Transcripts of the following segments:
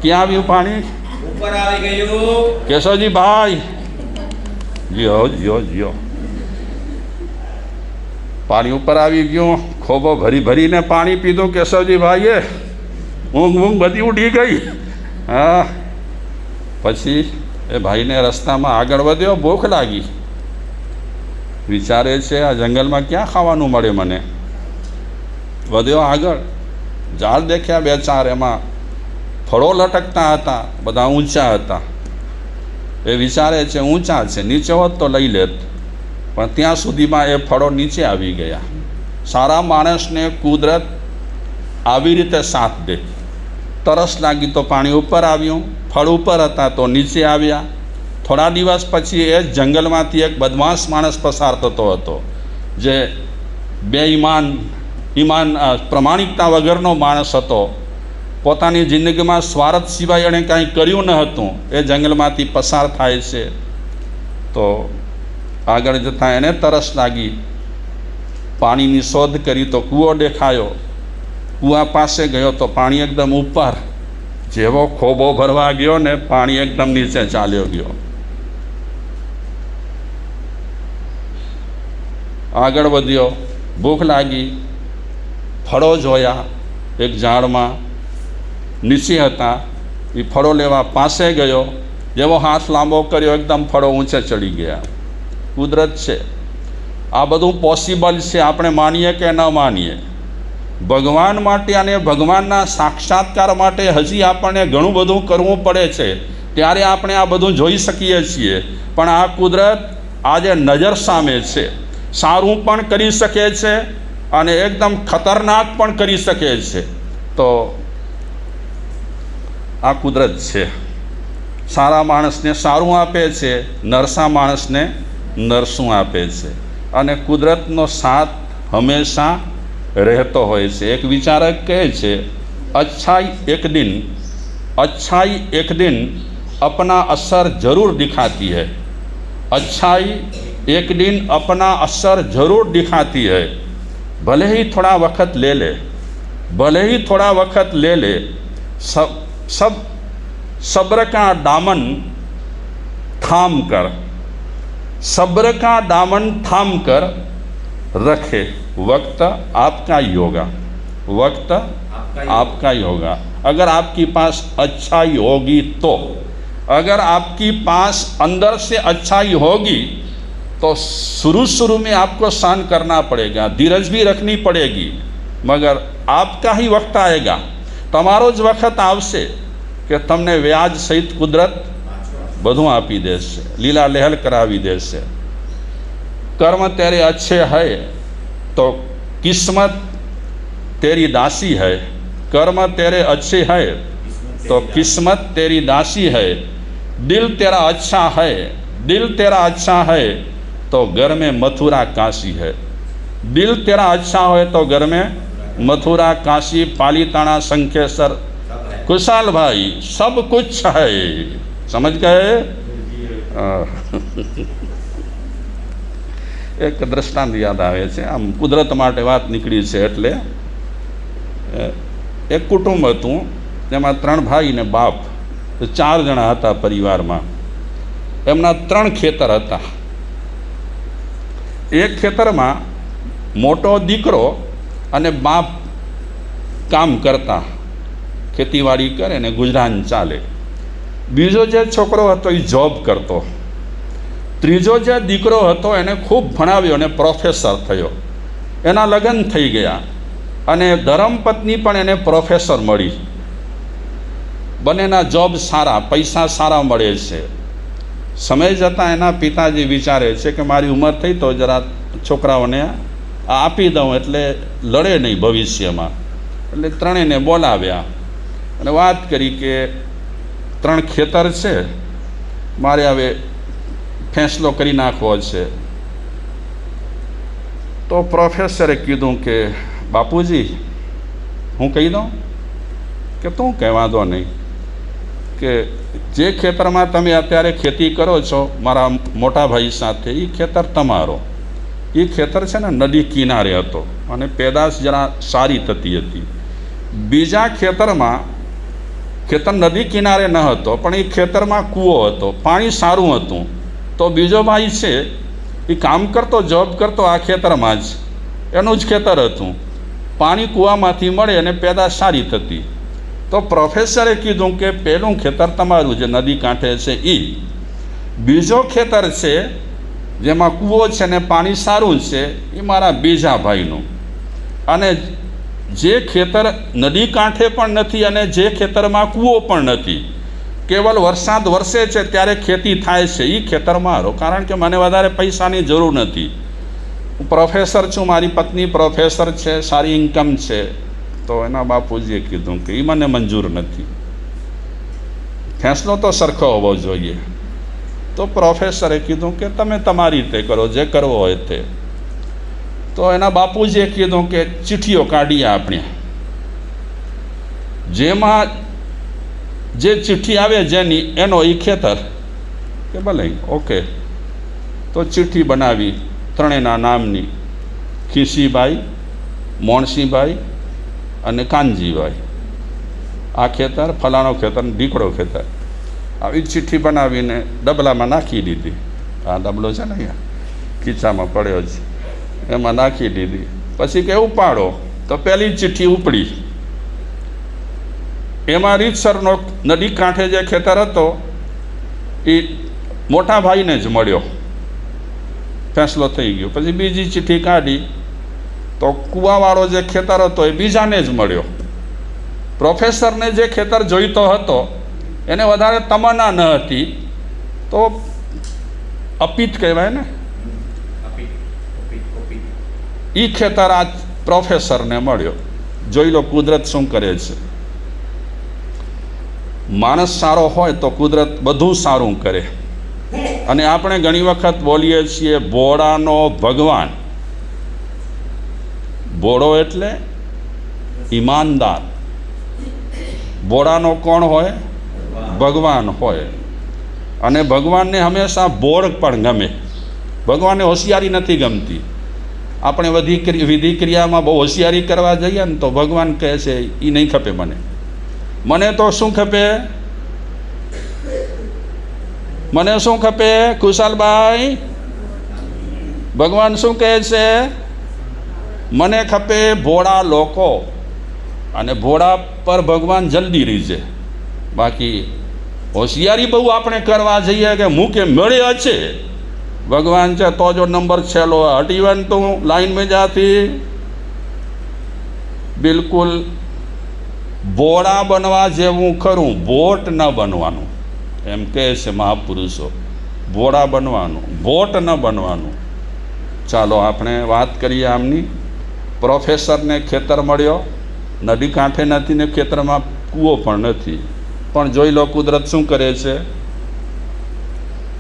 ક્યાં આવ્યું પાણી? ઉપર આવી ગયું. કેશવજી ભાઈ, જીઓ જીઓ જીઓ, પાણી ઉપર આવી ગયું. ખોબો ભરી ભરીને પાણી પીધું કેશવજી ભાઈએ. ઊંઘ બધી ઉડી ગઈ. હા, પછી એ ભાઈને રસ્તામાં આગળ વધ્યો. ભૂખ લાગી. વિચારે છે આ જંગલમાં ક્યાં ખાવાનું મળે મને. વધ્યો આગળ. ઝાડ દેખ્યા બે ચાર, એમાં ફળો લટકતા હતા, બધા ઊંચા હતા. એ વિચારે છે ઊંચા છે, નીચે હોત તો લઈ લેત, પણ ત્યાં સુધીમાં એ ફળો નીચે આવી ગયા. સારા માણસને કુદરત આવી રીતે સાથ દે. તરસ લાગી તો પાણી ઉપર આવ્યું, ફળ ઉપર હતા તો નીચે આવ્યા. થોડા દિવસ પછી એ જંગલમાંથી એક બદમાશ માણસ પસાર થતો હતો, જે ઈમાન પ્રમાણિકતા વગરનો માણસ હતો. પોતાની જિંદગીમાં સ્વાર્થ સિવાય એણે કાંઈ કર્યું ન હતું. એ જંગલમાંથી પસાર થાય છે તો આગળ જતાં એને તરસ લાગી. પાણીની શોધ કરી તો કૂવો દેખાયો. કૂવા પાસે ગયો તો પાણી એકદમ ઉપર. જેવો ખોબો ભરવા ગયો ને, પાણી એકદમ નીચે ચાલ્યો ગયો. આગળ વધ્યો. ભૂખ લાગી. ફળો જોયા. એક ઝાડમાં નીચે હતા. એ ફળો લેવા પાસે ગયો. જેવો હાથ લાંબો કર્યો, એકદમ ફળો ઊંચે ચડી ગયા. કુદરત છે. આ બધું પોસિબલ છે, આપણે માનીએ કે ન માનીએ. ભગવાન માટે અને ભગવાનના સાક્ષાત્કાર માટે હજી આપણને ઘણું બધું કરવું પડે છે, ત્યારે આપણે આ બધું જોઈ શકીએ છીએ. પણ આ કુદરત આજે નજર સામે છે. સારું પણ કરી શકે છે અને એકદમ ખતરનાક પણ કરી શકે છે. તો આ કુદરત છે. સારા માણસને સારું આપે છે, નરસા માણસને નરસું આપે છે. અને કુદરતનો સાથ હંમેશા રહેતો હોય છે. એક વિચારક કહે છે, अच्छाई एक दिन अपना असर जरूर दिखाती है. अच्छाई एक दिन अपना असर जरूर दिखाती है. भले ही थोड़ा वक्त ले ले, सब्र का दामन थाम कर रखे. वक्त आपका योगा. अगर आपके पास अच्छाई होगी तो, अगर आपके पास अंदर से अच्छाई होगी तो शुरू में आपको सहन करना पड़ेगा, धीरज भी रखनी पड़ेगी, मगर आपका ही वक्त आएगा. તમારો જ વખત આવશે કે તમને વ્યાજ સહિત કુદરત બધું આપી દેશે, લીલા લહેલ કરાવી દેશે. કર્મ તેરે अच्छे है तो किस्मत तेरी दासी है. कर्म तेरे अच्छे है तो किस्मत तेरी दासी है. दिल तेरा अच्छा है तो घर में मथुरा काशी है. दिल तेरा अच्छा हो तो घर में मथुरा काशी पालीताना संखेश्वर कुशाल भाई सब कुछ है. समझ गए? એક દ્રષ્ટાંત યાદ આવે છે. આમ કુદરત માટે વાત નીકળી છે એટલે એક કુટુંબ હતું, જેમાં 3 ભાઈ ને બાપ, 4 જણા હતા પરિવારમાં. એમના 3 ખેતર હતા. એક ખેતરમાં મોટો દીકરો અને બાપ કામ કરતા, ખેતીવાડી કરે ને ગુજરાન ચાલે. બીજો જે છોકરો હતો એ જોબ કરતો. ત્રીજો જે દીકરો હતો એને ખૂબ ભણાવ્યો અને પ્રોફેસર થયો. એના લગ્ન થઈ ગયા અને ધર્મપત્ની પણ એને પ્રોફેસર મળી. બંનેના જોબ સારા, પૈસા સારા મળે છે. સમય જતાં એના પિતાજી વિચારે છે કે મારી ઉંમર થઈ તો જરા છોકરાઓને આપી દઉં એટલે લડે નહીં ભવિષ્યમાં. એટલે ત્રણેયને બોલાવ્યા અને વાત કરી કે 3 ખેતર છે, મારે હવે ફેંસલો કરી નાખવો છે. તો પ્રોફેસરે કીધું કે બાપુજી હું કહી દઉં? કે તું કહેવા દો નહીં, કે જે ખેતરમાં તમે અત્યારે ખેતી કરો છો મારા મોટા ભાઈ સાથે, એ ખેતર તમારો. એ ખેતર છે ને નદી કિનારે હતો અને પેદાશ જરા સારી થતી હતી. બીજા ખેતરમાં ખેતર નદી કિનારે ન હતો, પણ એ ખેતરમાં કૂવો હતો, પાણી સારું હતું. તો બીજો ભાઈ છે એ કામ કરતો, જોબ કરતો આ ખેતરમાં જ, એનું જ ખેતર હતું, પાણી કૂવામાંથી મળે અને પેદાશ સારી થતી. તો પ્રોફેસરે કીધું કે પહેલું ખેતર તમારું જે નદી કાંઠે છે એ, બીજો ખેતર છે જેમાં કૂવો છે ને પાણી સારું છે એ મારા બીજા ભાઈનું. અને જે ખેતર નદી કાંઠે પણ નથી અને જે ખેતરમાં કૂવો પણ નથી, કેવલ વરસાદ વરસે છે ત્યારે ખેતી થાય છે, એ ખેતર મારો, કારણ કે મને વધારે પૈસાની જરૂર નથી. હું પ્રોફેસર છું, મારી પત્ની પ્રોફેસર છે, સારી ઇન્કમ છે. તો એના બાપુજીએ કીધું કે એ મને મંજૂર નથી, ફેંસલો તો સરખો હોવો જોઈએ. તો પ્રોફેસરે કીધું કે તમે તમારી રીતે કરો, જે કરવો હોય તે. તો એના બાપુજીએ કીધું કે ચિઠ્ઠીઓ કાઢીએ આપણે, જેમાં જે ચિઠ્ઠી આવે જેની એનો એ ખેતર. કે ભલે, ઓકે. તો ચિઠ્ઠી બનાવી ત્રણેયના નામની, ખીસીભાઈ, મોણસીભાઈ અને કાનજીભાઈ. આ ખેતર ફલાણો ખેતર, ઢીકડો ખેતર. આવી ચિઠ્ઠી બનાવીને ડબલામાં નાખી દીધી. આ ડબલો છે ને અહીંયા ખીચામાં પડ્યો છે, એમાં નાખી દીધી. પછી કે ઉપાડો. તો પહેલી ચિઠ્ઠી ઉપડી. એમાં રીતસરનો નદી કાંઠે જે ખેતર હતો એ મોટા ભાઈને જ મળ્યો, ફેંસલો થઈ ગયો. પછી બીજી ચિઠ્ઠી કાઢી તો કૂવાવાળો જે ખેતર હતો એ બીજાને જ મળ્યો. પ્રોફેસરને જે ખેતર જોઈતો હતો એને વધારે તમન્ના ન હતી, તો અપિત કહેવાય ને, એ ખેતર આ પ્રોફેસરને મળ્યો. જોઈ લો કુદરત શું કરે છે. માણસ સારો હોય તો કુદરત બધું સારું કરે. અને આપણે ઘણી વખત બોલીએ છીએ ભોળાનો ભગવાન. ભોળો એટલે ઈમાનદાર. ભોળાનો કોણ હોય? ભગવાન હોય. અને ભગવાનને હંમેશા ભોળ પણ ગમે. ભગવાનને હોશિયારી નથી ગમતી. આપણે વિધિ ક્રિયામાં બહુ હોશિયારી કરવા જઈએ ને તો ભગવાન કહે છે એ નહીં ખપે મને. મને તો શું ખપે? મને શું ખપે કુશાલભાઈ? ભગવાન શું કહે છે? મને ખપે ભોળા લોકો. અને ભોળા પર ભગવાન જલ્દી રીઝે. બાકી હોશિયારી બહુ આપણે કરવા જઈએ કે મૂકે મળે છે ભગવાન છે તો જો નંબર છેલ્લો હટીવન તું લાઈન में जाती. બિલકુલ ભોળા બનવા જેવું ખરું, ભોટ ન બનવાનું. એમ કહે છે મહાપુરુષો, ભોળા બનવાનું, ભોટ ન બનવાનું. ચાલો આપણે વાત કરીએ આમની. પ્રોફેસરને ખેતર મળ્યો, નદી કાંઠે નથી ને ખેતરમાં કૂવો પણ નથી. પણ જોઈ લો કુદરત શું કરે છે.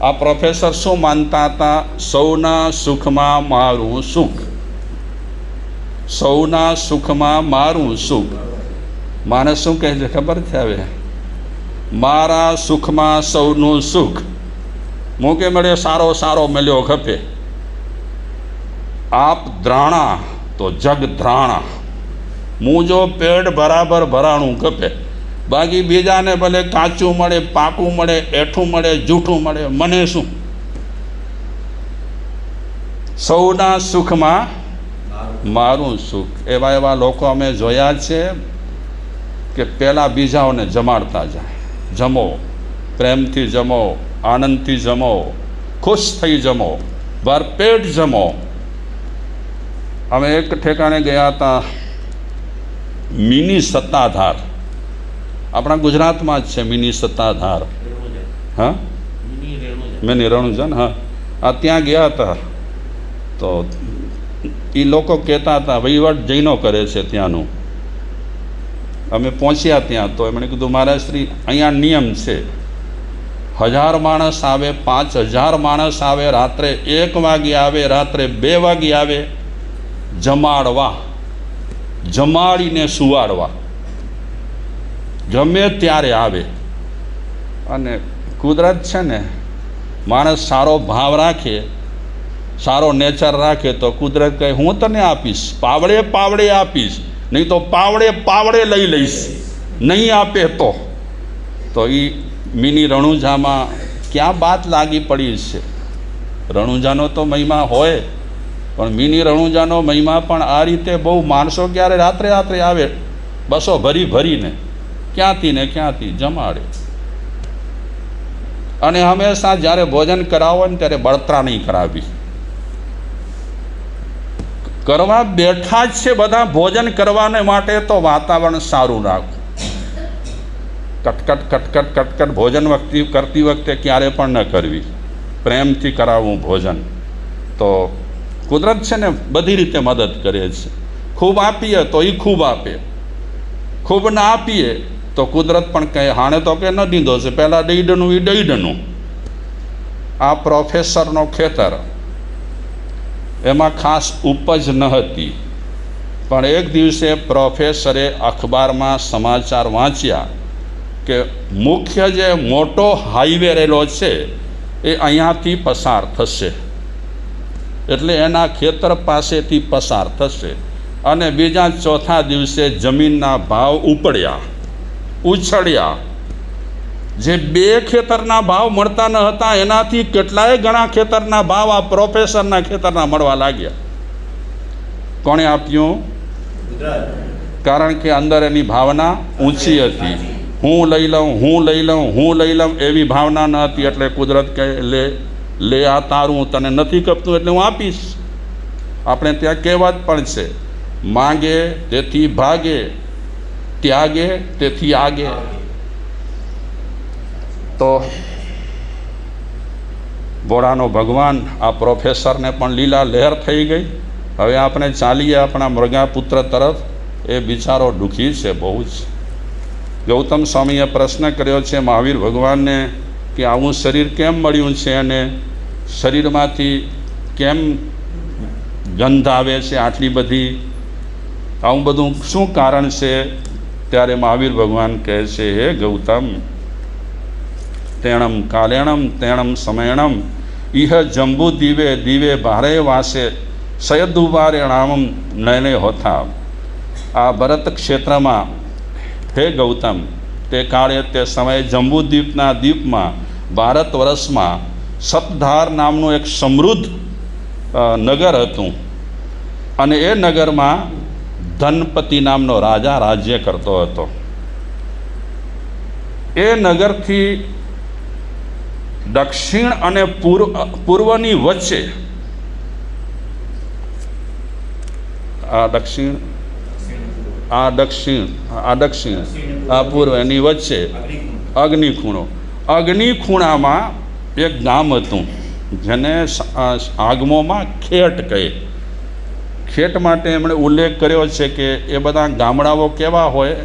આ પ્રોફેસર શું માનતા હતા? સૌના સુખમાં મારું સુખ, સૌના સુખમાં મારું સુખ. માણસ શું કહે છે ખબર છે? હવે મારા સુખમાં સૌનું સુખ. મૂકે મળે સારો સારો મળ્યો ખપે. આપ દ્રાણા તો જગ ધ્રાણા. મુંજો પેટ બરાબર ભરાણું ખપે. બાકી બીજાને ભલે કાચું મળે, પાકું મળે, એઠું મળે, જૂઠું મળે, મને શું? સૌના સુખમાં મારું સુખ. એવા એવા લોકો અમે જોયા છે કે પહેલાં બીજાઓને જમાડતા જાય. જમો, પ્રેમથી જમો, આનંદથી જમો, ખુશ થઈ જમો, ભરપેટ જમો. અમે એક ઠેકાણે ગયા હતા, મિની સત્તાધાર. આપણા ગુજરાતમાં જ છે મિની સત્તાધાર. હા, મિની રણુજન. હા, આ ત્યાં ગયા હતા તો એ લોકો કહેતા હતા વહીવટ જૈનો કરે છે ત્યાંનું. અમે પહોંચ્યા ત્યાં તો એમણે કીધું મહારાજ શ્રી અહીંયા નિયમ છે, 1000 માણસ આવે, 5000 માણસ આવે, રાત્રે 1 વાગે આવે, રાત્રે 2 વાગે આવે, જમાડવા, જમાડીને સુવાડવા, ગમે ત્યારે આવે. અને કુદરત છે ને, માણસ સારો ભાવ રાખે, સારો નેચર રાખે તો કુદરત કહે હું તને આપીશ, પાવડે પાવડે આપીશ, નહીં તો પાવડે પાવડે લઈ લઈશ, નહીં આપે તો. તો એ મિની રણુજામાં ક્યાં બાત લાગી પડી છે? રણુજાનો તો મહિમા હોય, પણ મિની રણુજાનો મહિમા પણ આ રીતે બહુ માણસો ક્યારે રાત્રે રાત્રે આવે બસો ભરી ભરીને ક્યાંથી ને ક્યાંથી જમાડે. અને હંમેશા જ્યારે ભોજન કરાવો ને ત્યારે બળતરા નહીં કરાવી. કરવા બેઠા જ છે બધા ભોજન કરવાને માટે, તો વાતાવરણ સારું રાખો. કટકટ કટકટ કટકટ ભોજન કરતી વખતે ક્યારે પણ ન કરવી. પ્રેમથી કરાવવું ભોજન. તો કુદરત છે ને બધી રીતે મદદ કરે છે. ખૂબ આપીએ તો એ ખૂબ આપે, ખૂબ ના આપીએ તો કુદરત પણ કહે હાણે તો કે ન દીધો છે, પહેલાં દઈડનું એ દઈડનું. આ પ્રોફેસરનો ખેતર, એમાં ખાસ ઉપજ ન હતી, પણ એક દિવસે પ્રોફેસરે અખબારમાં સમાચાર વાંચ્યા કે મુખ્ય જે મોટો હાઈવે રેલો છે એ અહીંયાથી પસાર થશે, એટલે એના ખેતર પાસેથી પસાર થશે. અને બીજા ચોથા દિવસે જમીનના ભાવ ઉછળ્યા. જે 2 ખેતરના ભાવ મળતા ન હતા એનાથી કેટલાય ગણા ખેતરના ભાવ આ પ્રોફેસરના ખેતરના મળવા લાગ્યા. કોણે આપ્યું? કારણ કે અંદર એની ભાવના ઊંચી હતી. હું લઈ લઉં એવી ભાવના ન હતી. એટલે કુદરત કહે લે આ તારું, તને નથી કપતું એટલે હું આપીશ. આપણે ત્યાં કહેવત પણ છે, માંગે તેથી ભાગે, ત્યાગે તેથી આગે. તો ભોળાનો ભગવાન આ પ્રોફેસરને પણ લીલા લહેર થઈ ગઈ. હવે આપણે ચાલીએ આપણા મૃગાપુત્ર તરફ. એ બિચારો દુઃખી છે બહુ જ. ગૌતમ સ્વામીએ પ્રશ્ન કર્યો છે મહાવીર ભગવાનને કે આવું શરીર કેમ મળ્યું છે અને શરીરમાંથી કેમ ગંધ આવે છે આટલી બધી, આવું બધું શું કારણ છે? ત્યારે મહાવીર ભગવાન કહે છે, હે ગૌતમ, તેણમ કાલેણમ તેણમ સમયણમ ઇહ જંબુ દીવે ભારે વાસે સયદુવારે નામમ નયને હોતા. આ ભરત ક્ષેત્રમાં હે ગૌતમ, તે કાળે તે સમયે જંબુદ્વીપના દ્વીપમાં ભારત વર્ષમાં સતધાર નામનું એક સમૃદ્ધ નગર હતું. અને એ નગરમાં ધનપતિ નામનો રાજા રાજ્ય કરતો હતો. એ નગરથી દક્ષિણ અને પૂર્વની વચ્ચે પૂર્વ એની વચ્ચે અગ્નિખૂણામાં એક ગામ હતું જેને આગમોમાં ખેટ કહે. ખેટ માટે એમણે ઉલ્લેખ કર્યો છે કે એ બધા ગામડાઓ કેવા હોય,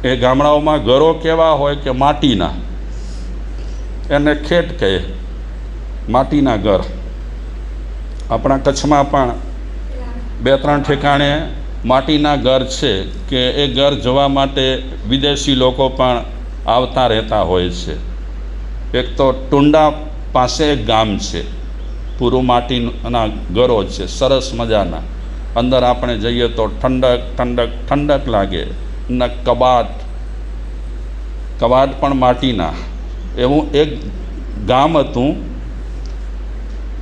એ ગામડાઓમાં ઘરો કેવા હોય કે માટીના, એને ખેટ કહે, માટીના ઘર. આપણા કચ્છમાં પણ 2-3 ઠેકાણે માટીના ઘર છે કે એ ઘર જોવા માટે વિદેશી લોકો પણ આવતા રહેતા હોય છે. એક તો ટુંડા પાસે એક ગામ છે, પૂરું માટીના ઘરો છે સરસ મજાના. અંદર આપણે જઈએ તો ઠંડક ઠંડક ઠંડક લાગે. ને કબાટ પણ માટીના. એવું એક ગામ હતું.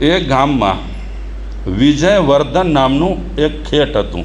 એ ગામમાં વિજયવર્ધન નામનું એક ખેટ હતું.